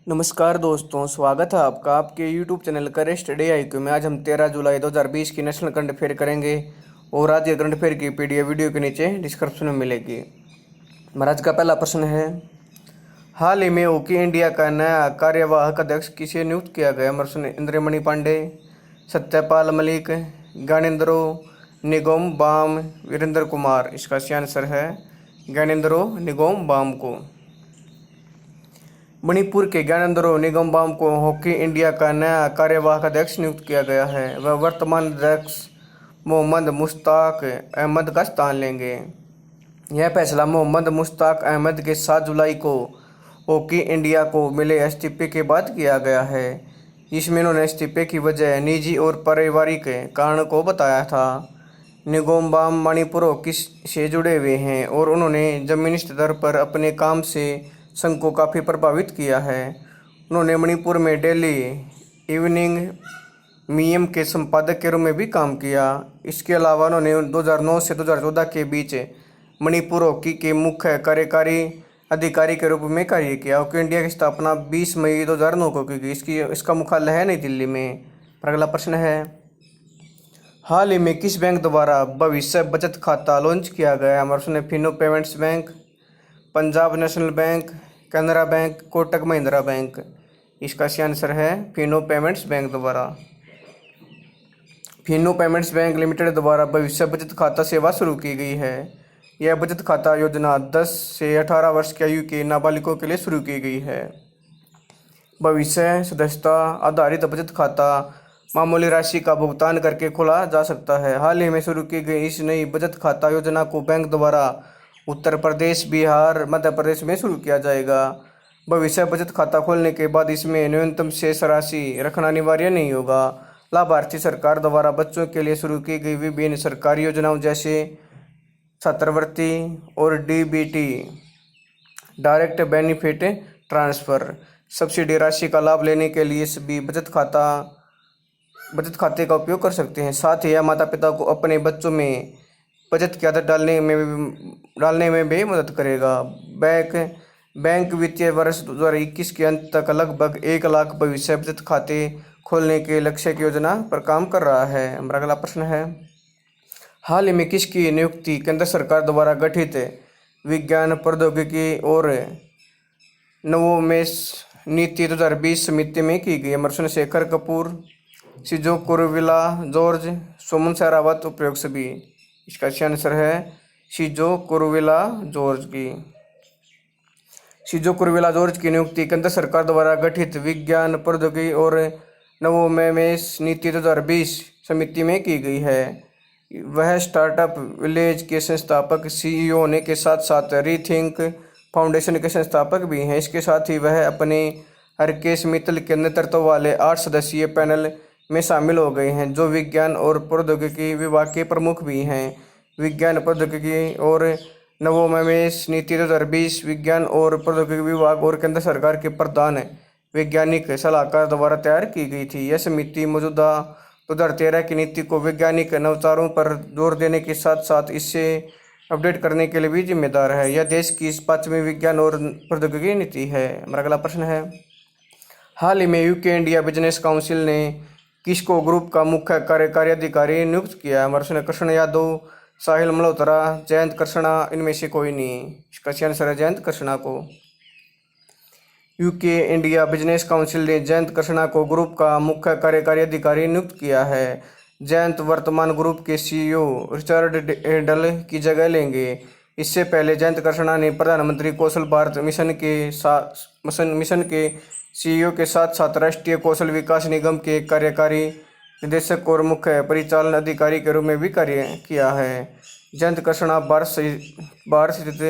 नमस्कार दोस्तों, स्वागत है आपका आपके YouTube चैनल करेस्ट डे IQ में। आज हम 13 जुलाई 2020 की नेशनल करंट अफेयर करेंगे और आज के करंट अफेयर की PDF वीडियो के नीचे डिस्क्रिप्शन में मिलेगी। हमारा आज का पहला प्रश्न है, हाल ही में हॉकी इंडिया का नया कार्यवाहक अध्यक्ष किसे नियुक्त किया गया? प्रश्न इंद्रमणि पांडे, सत्यपाल मलिक, ज्ञानेंद्रो निगोम बाम, वीरेंद्र कुमार। इसका सही आंसर है ज्ञानेंद्रो निगोम बाम को। मणिपुर के ज्ञानेंद्रो निगमबाम को हॉकी इंडिया का नया कार्यवाहक अध्यक्ष नियुक्त किया गया है। वह वर्तमान अध्यक्ष मोहम्मद मुश्ताक अहमद का स्थान लेंगे। यह फैसला मोहम्मद मुश्ताक अहमद के 7 जुलाई को हॉकी इंडिया को मिले इस्तीफे के बाद किया गया है, जिसमें उन्होंने इस्तीफे की वजह निजी और पारिवारिक कारण को बताया था। निगोमबाम मणिपुर हॉकी से जुड़े हुए हैं और उन्होंने जमीनी स्तर पर अपने काम से संघ को काफ़ी प्रभावित किया है। उन्होंने मणिपुर में डेली इवनिंग मियम के संपादक के रूप में भी काम किया। इसके अलावा उन्होंने 2009 से 2014 के बीच मणिपुर हॉकी के मुख्य कार्यकारी अधिकारी के रूप में कार्य किया। हॉकी इंडिया की स्थापना 20 मई 2009 को की गई। इसका मुख्यालय है नई दिल्ली में। अगला प्रश्न है, हाल ही में किस बैंक द्वारा भविष्य बचत खाता लॉन्च किया गया? हमारा प्रश्न है Fino payments bank, Punjab national bank, Canara bank, Kotak Mahindra bank. इसका सही आंसर है फिनो पेमेंट्स बैंक द्वारा। फिनो पेमेंट्स बैंक लिमिटेड द्वारा भविष्य बचत खाता सेवा शुरू की गई है। यह बचत खाता योजना 10 से 18 वर्ष की आयु के नाबालिगों के लिए शुरू की गई है। भविष्य सदस्यता आधारित बचत खाता मामूली राशि का भुगतान करके खोला जा सकता है। हाल ही में शुरू की गई इस नई बचत खाता योजना को बैंक द्वारा उत्तर प्रदेश, बिहार, मध्य प्रदेश में शुरू किया जाएगा। भविष्य बचत खाता खोलने के बाद इसमें न्यूनतम शेष राशि रखना अनिवार्य नहीं होगा। लाभार्थी सरकार द्वारा बच्चों के लिए शुरू की गई विभिन्न सरकारी योजनाओं जैसे छात्रवृत्ति और DBT direct benefit transfer subsidy राशि का लाभ लेने के लिए सभी बचत खाते का उपयोग कर सकते हैं। साथ ही यह माता पिता को अपने बच्चों में बचत की आदत डालने में भी मदद करेगा। बैंक वित्तीय वर्ष 2021 के अंत तक लगभग 1 लाख भविष्य बचत खाते खोलने के लक्ष्य की योजना पर काम कर रहा है। हमारा अगला प्रश्न है, हाल ही में किसकी नियुक्ति केंद्र सरकार द्वारा गठित विज्ञान प्रौद्योगिकी और नवोन्मेष नीति 2020 समिति में की गई? प्रश्न शेखर कपूर, शिजो कुरुविला जॉर्ज, सुमन सहरावत, उपयोग सभी। इसका सही आंसर है शिजो कुरुविला जॉर्ज की। शिजो कुरुविला जॉर्ज की नियुक्ति केंद्र सरकार द्वारा गठित विज्ञान प्रौद्योगिकी और नवोन्मेष नीति 2020 समिति में की गई है। वह स्टार्टअप विलेज के संस्थापक CEO होने के साथ साथ रीथिंक फाउंडेशन के संस्थापक भी हैं। इसके साथ ही वह अपने हरकेश मित्तल के नेतृत्व वाले 8 सदस्यीय पैनल में शामिल हो गए हैं, जो विज्ञान और प्रौद्योगिकी विभाग के प्रमुख भी हैं। विज्ञान प्रौद्योगिकी और नवोन्मेष नीति 2020 विज्ञान और प्रौद्योगिकी विभाग और केंद्र सरकार के प्रधान वैज्ञानिक सलाहकार द्वारा तैयार की गई थी। यह समिति मौजूदा 2013 की नीति को वैज्ञानिक नवाचारों पर जोर देने के साथ साथ इससे अपडेट करने के लिए भी जिम्मेदार है। यह देश की 5वीं विज्ञान और प्रौद्योगिकी नीति है। हमारा अगला प्रश्न है, हाल ही में UK इंडिया बिजनेस काउंसिल ने किसको ग्रुप का मुख्य कार्यकारी अधिकारी नियुक्त किया? प्रश्न कृष्ण यादव, साहिल मल्होत्रा, जयंत कृष्णा, इनमें से कोई नहीं। इसका सही आंसर है जयंत कृष्णा को। UK इंडिया बिजनेस काउंसिल ने जयंत कृष्णा को ग्रुप का मुख्य कार्यकारी अधिकारी नियुक्त किया है। जयंत वर्तमान ग्रुप के CEO रिचर्ड हेडल की जगह लेंगे। इससे पहले जयंत कृष्णा ने प्रधानमंत्री कौशल भारत मिशन के CEO के साथ साथ राष्ट्रीय कौशल विकास निगम के कार्यकारी निदेशक और मुख्य परिचालन अधिकारी के रूप में भी कार्य किया है। जयंत कृष्णा भारत स्थित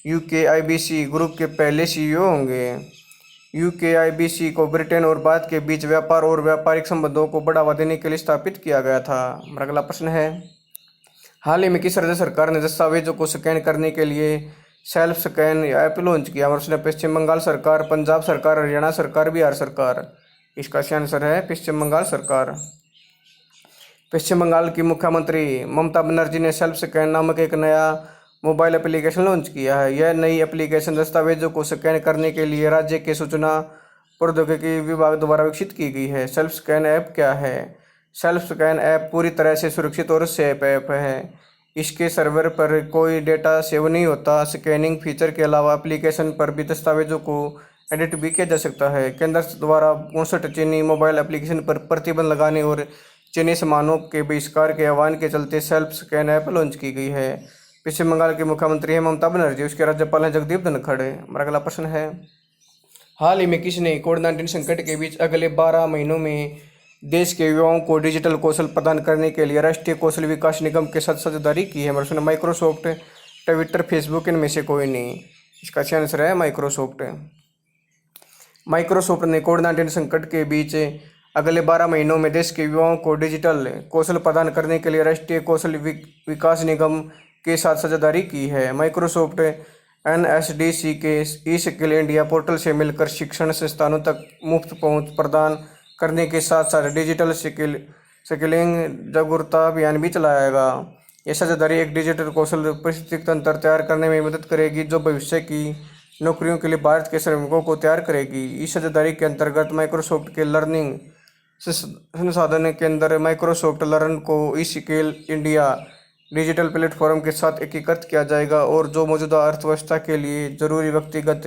UK IBC ग्रुप के पहले CEO होंगे। UK IBC को ब्रिटेन और भारत के बीच व्यापार और व्यापारिक संबंधों को बढ़ावा देने के लिए स्थापित किया गया था। अगला प्रश्न है, हाल ही में किस राज्य सरकार ने दस्तावेजों को स्कैन करने के लिए सेल्फ स्कैन ऐप लॉन्च किया? प्रश्न पश्चिम बंगाल सरकार, पंजाब सरकार, हरियाणा सरकार, बिहार सरकार। इसका सही आंसर है पश्चिम बंगाल सरकार। पश्चिम बंगाल की मुख्यमंत्री ममता बनर्जी ने सेल्फ स्कैन नामक एक नया मोबाइल एप्लीकेशन लॉन्च किया है। यह नई एप्लीकेशन दस्तावेजों को स्कैन करने के लिए राज्य के सूचना प्रौद्योगिकी विभाग द्वारा विकसित की गई है। सेल्फ स्कैन ऐप क्या है? सेल्फ स्कैन ऐप पूरी तरह से सुरक्षित और सेफ ऐप है। इसके सर्वर पर कोई डेटा सेव नहीं होता। स्कैनिंग फीचर के अलावा एप्लीकेशन पर भी दस्तावेजों को एडिट भी किया जा सकता है। केंद्र द्वारा 59 चीनी मोबाइल एप्लीकेशन पर प्रतिबंध लगाने और चीनी सामानों के बहिष्कार के आह्वान के चलते सेल्फ स्कैन ऐप लॉन्च की गई है। पश्चिम बंगाल की मुख्यमंत्री है ममता बनर्जी, उसके राज्यपाल हैं जगदीप धनखड़। हमारा अगला प्रश्न है, हाल ही में किसने कोविड-19 संकट के बीच अगले 12 महीनों में देश के युवाओं को डिजिटल कौशल प्रदान करने के लिए राष्ट्रीय कौशल विकास निगम के साथ साझेदारी की है? प्रश्न, माइक्रोसॉफ्ट, ट्विटर, फेसबुक, इनमें से कोई नहीं। इसका सही आंसर है माइक्रोसॉफ्ट। माइक्रोसॉफ्ट ने कोविड-19 संकट के बीच अगले 12 महीनों में देश के युवाओं को डिजिटल कौशल प्रदान करने के लिए राष्ट्रीय कौशल विकास निगम के साथ साझेदारी की है। माइक्रोसॉफ्ट एनएसडीसी के ई स्किल इंडिया पोर्टल से मिलकर शिक्षण संस्थानों तक मुफ्त पहुंच प्रदान करने के साथ साथ डिजिटल स्किलिंग जागरूकता अभियान भी चलाएगा। यह साझेदारी एक डिजिटल कौशल पारिस्थितिकी तंत्र तैयार करने में मदद करेगी जो भविष्य की नौकरियों के लिए भारत के श्रमिकों को तैयार करेगी। इस साझेदारी के अंतर्गत माइक्रोसॉफ्ट के लर्निंग संसाधन केंद्र माइक्रोसॉफ्ट लर्न को ई स्किल इंडिया डिजिटल प्लेटफॉर्म के साथ एकीकृत किया जाएगा और जो मौजूदा अर्थव्यवस्था के लिए जरूरी व्यक्तिगत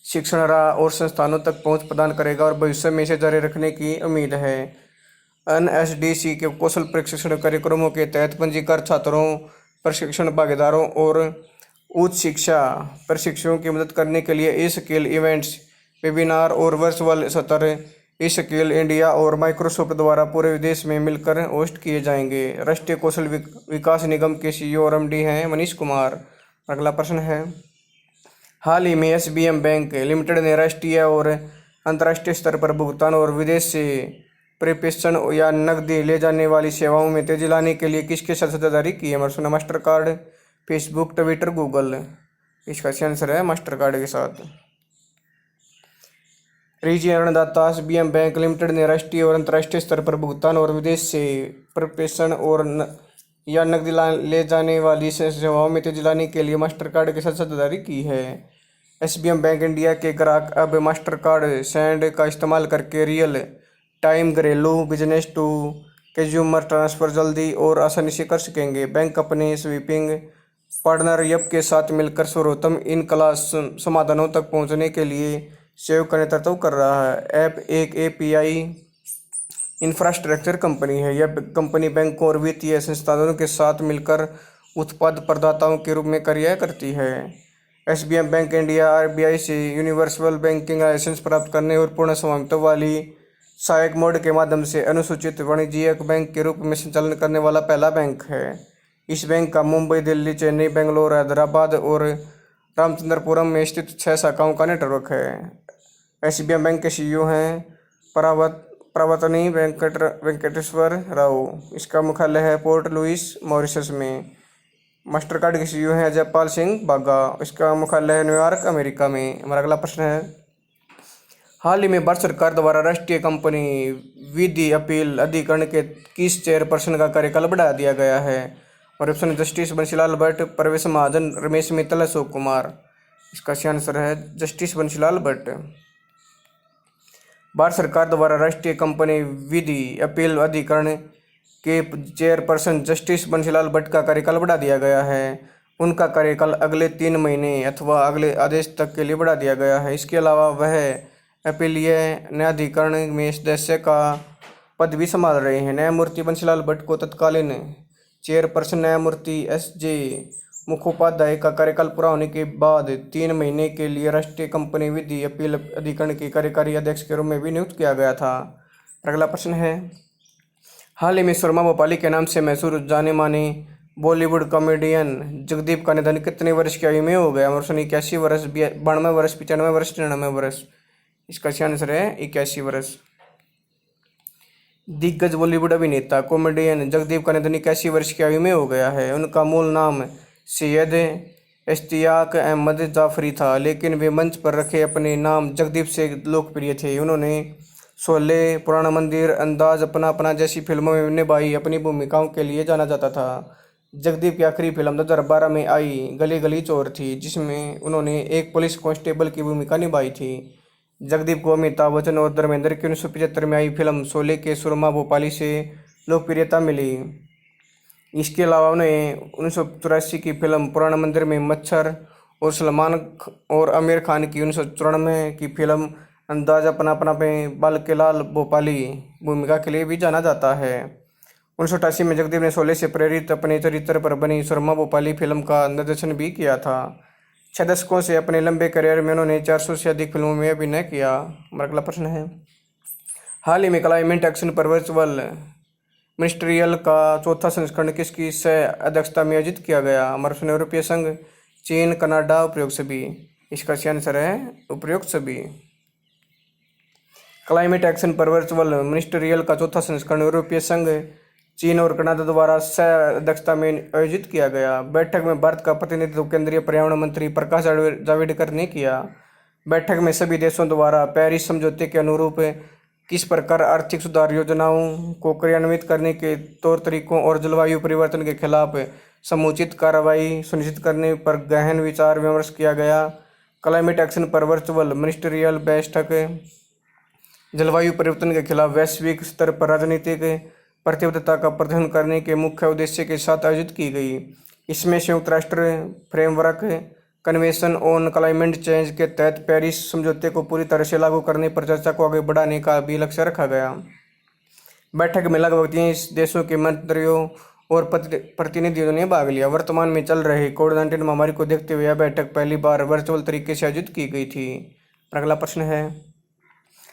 शिक्षण राह और संस्थानों तक पहुंच प्रदान करेगा और भविष्य में इसे जारी रखने की उम्मीद है। एनएसडीसी के कौशल प्रशिक्षण कार्यक्रमों के तहत पंजीकृत छात्रों, प्रशिक्षण भागीदारों और उच्च शिक्षा प्रशिक्षुओं की मदद करने के लिए ई स्किल इवेंट्स, वेबिनार और वर्चुअल सत्र ई स्किल इंडिया और माइक्रोसॉफ्ट द्वारा पूरे देश में मिलकर होस्ट किए जाएंगे। राष्ट्रीय कौशल विकास निगम के सीईओ और एमडी हैं मनीष कुमार। अगला प्रश्न है, हाल ही में एसबीएम बैंक लिमिटेड ने राष्ट्रीय और अंतर्राष्ट्रीय स्तर पर भुगतान और विदेश से प्रेषण या नकदी ले जाने वाली सेवाओं में तेजी लाने के लिए किसके साथ साझेदारी की है? Master card, Facebook, Twitter, Google. इसका सही आंसर है मास्टर कार्ड के साथ। रीजन ऋणदाता एसबीएम बैंक लिमिटेड ने राष्ट्रीय और अंतर्राष्ट्रीय स्तर पर भुगतान और विदेश से प्रेषण और या नकदी ले जाने वाली सेवाओं में तेजी लाने के लिए मास्टर कार्ड के साथ साझेदारी की है। एसबीएम बैंक इंडिया के ग्राहक अब मास्टर कार्ड सेंड का इस्तेमाल करके रियल टाइम घरेलू, बिजनेस टू कंज्यूमर ट्रांसफर जल्दी और आसानी से कर सकेंगे। बैंक अपने स्वीपिंग पार्टनर यप के साथ मिलकर सर्वोत्तम इन क्लास समाधानों तक पहुंचने के लिए सहयोग का नेतृत्व कर रहा है। ऐप एक एपीआई इंफ्रास्ट्रक्चर कंपनी है। यह कंपनी बैंकों और वित्तीय संस्थानों के साथ मिलकर उत्पाद प्रदाताओं के रूप में कार्य करती है। एसबीएम बैंक इंडिया आरबीआई से यूनिवर्सल बैंकिंग लाइसेंस प्राप्त करने और पूर्ण स्वामित्व वाली सहायक मोड के माध्यम से अनुसूचित वाणिज्यिक बैंक के रूप में संचालन करने वाला पहला बैंक है। इस बैंक का मुंबई, दिल्ली, चेन्नई, बेंगलोर, हैदराबाद और रामचंद्रपुरम में स्थित 6 शाखाओं का नेटवर्क है। एसबीएम बैंक के सीईओ हैं प्रवतनी वेंकटेश्वर राव। इसका मुख्यालय है पोर्ट लुइस, मॉरिशस में। मास्टर कार्ड के सीईओ हैं जयपाल सिंह बागा। इसका मुख्यालय है न्यूयॉर्क, अमेरिका में। हमारा अगला प्रश्न है, हाल ही में भारत सरकार द्वारा राष्ट्रीय कंपनी विधि अपील अधिकरण के किस चेयरपर्सन का कार्यकाल बढ़ा दिया गया है? और ऑप्शन जस्टिस बंसीलाल भट्ट, प्रवेश महाजन, रमेश मित्तल, अशोक कुमार। इसका सही आंसर है जस्टिस बंसीलाल भट्ट। भारत सरकार द्वारा राष्ट्रीय कंपनी विधि अपील अधिकरण के चेयरपर्सन जस्टिस बंसीलाल भट्ट का कार्यकाल बढ़ा दिया गया है। उनका कार्यकाल अगले 3 महीने अथवा अगले आदेश तक के लिए बढ़ा दिया गया है। इसके अलावा वह अपीलीय न्यायाधिकरण में सदस्य का पद भी संभाल रहे हैं। न्यायमूर्ति बंसीलाल भट्ट को तत्कालीन चेयरपर्सन न्यायमूर्ति एस.जे. मुखोपाध्याय का कार्यकाल पूरा होने के बाद 3 महीने के लिए राष्ट्रीय कंपनी विधि अपील अधिकरण के कार्यकारी अध्यक्ष के रूप में भी नियुक्त किया गया था। अगला प्रश्न है, हाल ही में शर्मा भोपाली के नाम से मशहूर जाने माने बॉलीवुड कॉमेडियन जगदीप का निधन कितने वर्ष की आयु में हो गया? 81 वर्ष, 92 वर्ष, 95 वर्ष, 99 वर्ष। इसका सही आंसर है 81 वर्ष। दिग्गज बॉलीवुड अभिनेता कॉमेडियन जगदीप का निधन 81 वर्ष की आयु में हो गया है। उनका मूल नाम सैयद इश्तियाक अहमद जाफरी था, लेकिन वे मंच पर रखे अपने नाम जगदीप से लोकप्रिय थे। उन्होंने शोले, पुराना मंदिर, अंदाज, अपना अपना जैसी फिल्मों में निभाई अपनी भूमिकाओं के लिए जाना जाता था। जगदीप की आखिरी फिल्म 2012 में आई गली गली चोर थी, जिसमें उन्होंने एक पुलिस कांस्टेबल की भूमिका निभाई थी। जगदीप को अमिताभ बच्चन और धर्मेंद्र की 1975 में आई फिल्म शोले के सुरमा भोपाली से लोकप्रियता मिली। इसके अलावा उन्हें 1984 की फिल्म पुराना मंदिर में मच्छर और और आमिर खान की 1994 की फिल्म अंदाज़ अपना अपना में बाल के लाल भोपाली भूमिका के लिए भी जाना जाता है। 1988 में जगदीप ने शोले से प्रेरित अपने चरित्र पर बनी सुरमा भोपाली फिल्म का निर्देशन भी किया था। 6 दशकों से अपने लंबे करियर में उन्होंने 400 से अधिक फिल्मों में अभिनय किया। हमारा अगला प्रश्न है, हाल ही में क्लाइमेट एक्शन पर वर्चुअल मिनिस्ट्रियल का चौथा संस्करण किसकी सह अध्यक्षता में आयोजित किया गया? हमारा प्रश्न, यूरोपीय संघ, चीन, कनाडा, उपयुक्त सभी। इसका सही आंसर है उपयुक्त सभी। क्लाइमेट एक्शन पर वर्चुअल मिनिस्ट्रियल का चौथा संस्करण यूरोपीय संघ, चीन और कनाडा द्वारा सह अध्यक्षता में आयोजित किया गया। बैठक में भारत का प्रतिनिधित्व केंद्रीय पर्यावरण मंत्री प्रकाश जावड़ेकर ने किया। बैठक में सभी देशों द्वारा पेरिस समझौते के अनुरूप किस प्रकार आर्थिक सुधार योजनाओं को क्रियान्वित करने के तौर तरीकों और जलवायु परिवर्तन के खिलाफ समुचित कार्रवाई सुनिश्चित करने पर गहन विचार विमर्श किया गया। क्लाइमेट एक्शन पर वर्चुअल मिनिस्ट्रियल बैठक जलवायु परिवर्तन के खिलाफ वैश्विक स्तर पर राजनीतिक प्रतिबद्धता का प्रदर्शन करने के मुख्य उद्देश्य के साथ आयोजित की गई। इसमें संयुक्त राष्ट्र framework convention on climate change के तहत पेरिस समझौते को पूरी तरह से लागू करने पर चर्चा को आगे बढ़ाने का भी लक्ष्य रखा गया। बैठक में लगभग 30 देशों के मंत्रियों और प्रतिनिधियों ने भाग लिया। वर्तमान में चल रहे कोविड-19 महामारी को देखते हुए यह बैठक पहली बार वर्चुअल तरीके से आयोजित की गई थी। अगला प्रश्न है,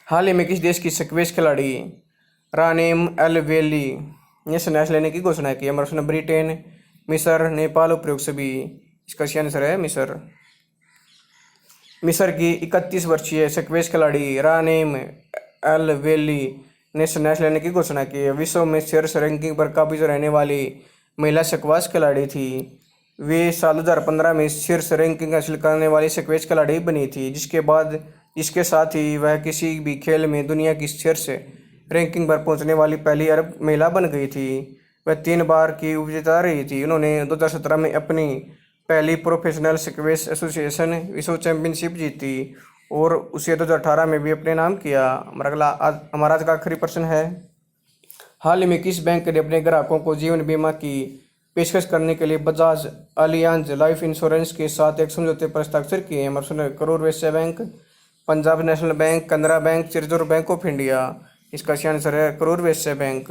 हाल ही में किस देश की स्क्वैश खिलाड़ी रानेम एल वेली ने संन्यास लेने की घोषणा की? हमारा प्रश्न, ब्रिटेन, मिस्र, नेपाल, उपयुक्त सभी। इसका सही आंसर है मिस्र। मिस्र की 31 वर्षीय स्क्वैश खिलाड़ी रानेम एल वेली ने संन्यास लेने की घोषणा की है। विश्व में शीर्ष रैंकिंग पर काबिज रहने वाली महिला स्क्वैश खिलाड़ी थी। वे साल 2015 में शीर्ष रैंकिंग हासिल करने वाली स्क्वैश खिलाड़ी बनी थी, जिसके साथ ही वह किसी भी खेल में दुनिया की शीर्ष रैंकिंग पर पहुंचने वाली पहली अरब महिला बन गई थी। वह 3 बार की उपविजेता रही थी। उन्होंने 2017 में अपनी पहली प्रोफेशनल स्क्वैश एसोसिएशन विश्व चैंपियनशिप जीती और उसे 2018 में भी अपने नाम किया। हमारा आज का आखिरी प्रश्न है, हाल ही में किस बैंक ने अपने ग्राहकों को जीवन बीमा की पेशकश करने के लिए बजाज अलियांज लाइफ इंश्योरेंस के साथ एक समझौते पर हस्ताक्षर किए हैं? हमारा Karur Vysya bank, Punjab national bank, Canara bank, reserve bank of India. इसका सही आंसर है करूर वैश्य बैंक।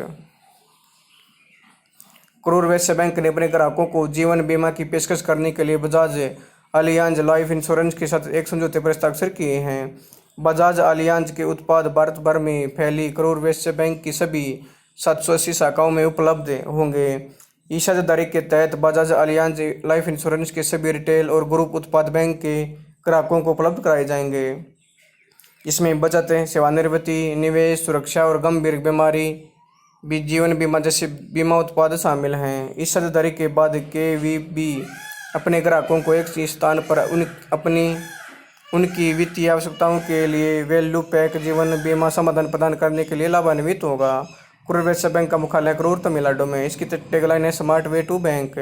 करूर वैश्य बैंक ने अपने ग्राहकों को जीवन बीमा की पेशकश करने के लिए बजाज अलियांज लाइफ इंश्योरेंस के साथ एक समझौते पर हस्ताक्षर किए हैं। बजाज अलियांज के उत्पाद भारत भर में फैली करूर वैश्य बैंक की सभी 780 शाखाओं में उपलब्ध होंगे। इस साझेदारी के तहत बजाज अलियांज लाइफ इंश्योरेंस के सभी रिटेल और ग्रुप उत्पाद बैंक के ग्राहकों को उपलब्ध कराए जाएंगे। इसमें बचत, सेवानिवृत्ति, निवेश, सुरक्षा और गंभीर बीमारी भी जीवन बीमा जैसे बीमा उत्पाद शामिल हैं। इस साझेदारी के बाद KVB अपने ग्राहकों को एक ही स्थान पर उनकी वित्तीय आवश्यकताओं के लिए वैल्यू पैक जीवन बीमा समाधान प्रदान करने के लिए लाभान्वित होगा। करूर वैश्य बैंक का मुख्यालय करूर, तमिलनाडु में। इसकी टैगलाइन है स्मार्ट वे टू बैंक।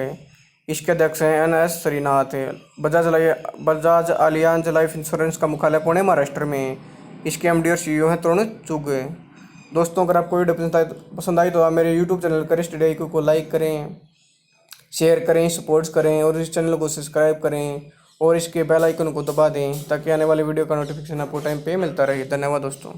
इसके अध्यक्ष हैं NS Srinath. Bajaj Allianz life insurance का मुख्यालय पुणे, महाराष्ट्र में। इसके MD और CEO हैं तरुण चुग। दोस्तों, अगर आपको वीडियो पसंद आई तो आप मेरे YouTube चैनल करिश्ट डेको को लाइक करें, शेयर करें, सपोर्ट करें और इस चैनल को सब्सक्राइब करें और इसके बेल आइकन को दबा दें ताकि आने वाली वीडियो का नोटिफिकेशन आपको टाइम पे मिलता रहे। धन्यवाद दोस्तों।